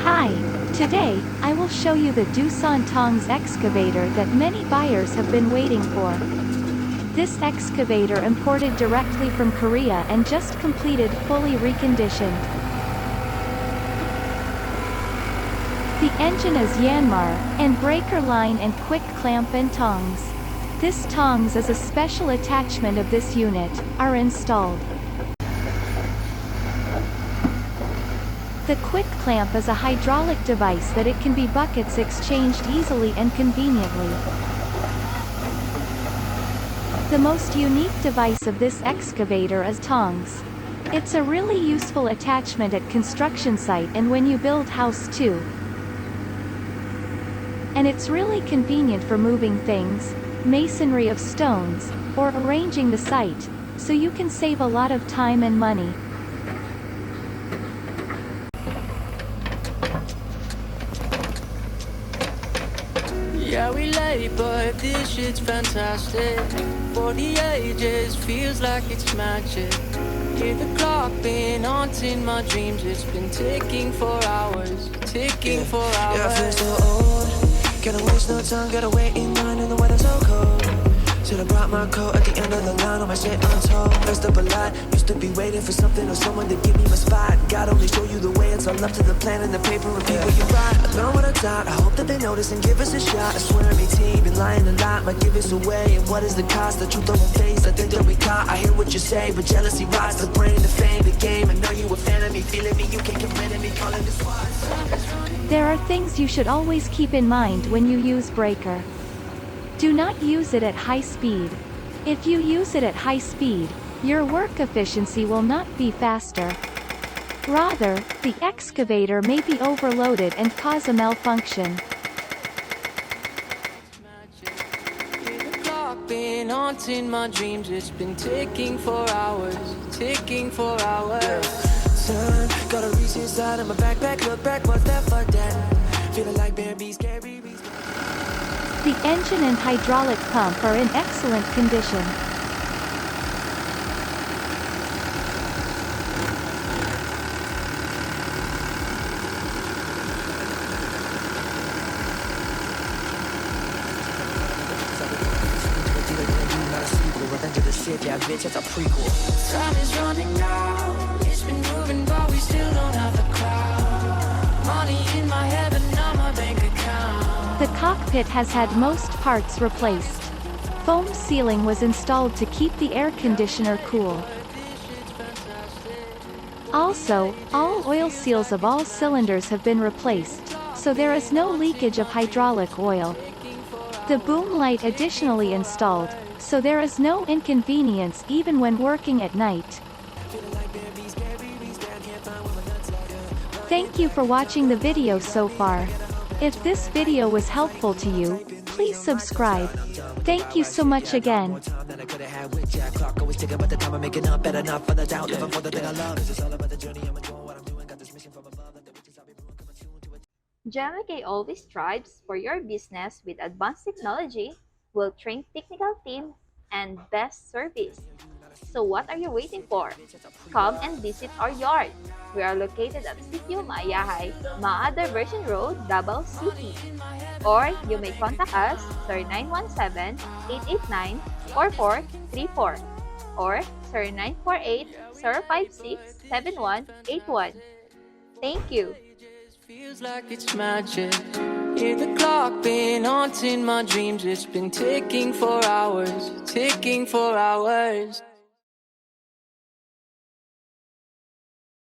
Hi, today, I will show you the DOOSAN tongs excavator that many buyers have been waiting for. This excavator imported directly from Korea and just completed fully reconditioned. The engine is Yanmar, and breaker line and quick clamp and tongs. This tongs is a special attachment of this unit, are installed. The quick clamp is a hydraulic device that it can be buckets exchanged easily and conveniently. The most unique device of this excavator is tongs. It's a really useful attachment at construction site and when you build house too. And it's really convenient for moving things, masonry of stones, or arranging the site, so you can save a lot of time and money. Yeah, we late, but this shit's fantastic. For the ages, feels like it's magic. Hear the clock been haunting my dreams. It's been ticking for hours, ticking for hours. Yeah, I feel so old. Can't waste no time, gotta wait in line and the weather's so cold. Should've brought my coat at the end of the line, all my shit untold. Messed up a lot, used to be waiting for something or someone to give me my spot. God only show you the way, it's all up to the plan and the paper and people you write. I know what I taught, I hope that they notice and give us a shot. I swear every team been lying a lot, might give us away. And what is the cost? The truth on my face, I think that we caught. I hear what you say, but jealousy rides the brain, the fame, the game. I know you a fan of me, feeling me, you can't get rid of me, calling the squad. There are things you should always keep in mind when you use breaker. Do not use it at high speed. If you use it at high speed, your work efficiency will not be faster. Rather, the excavator may be overloaded and cause a malfunction. The clock been haunting my dreams. It's been ticking for hours, ticking for hours. Son, gotta reach inside of my backpack, look back, what's that, fuck that. Feeling like bear beast, scary beast. The engine and hydraulic pump are in excellent condition. Time is running out. It's been moving, but we still don't have the crowd. Money in my head, but not my bank account. The cockpit has had most parts replaced. Foam sealing was installed to keep the air conditioner cool. Also, all oil seals of all cylinders have been replaced, so there is no leakage of hydraulic oil. The boom light additionally installed, so there is no inconvenience even when working at night. Thank you for watching the video so far. If this video was helpful to you, please subscribe. Thank you so much again. JMK always strives for your business with advanced technology, well-trained technical team, and best service. So what are you waiting for? Come and visit our yard. We are located at Sitio Maayahay, Maa Diversion Road, Davao City. Or you may contact us 0917-889-4434 or 0948-056-7181. Thank you. Feels like it's magic. Hear the clock been haunting my dreams. It's been ticking for hours, ticking for hours.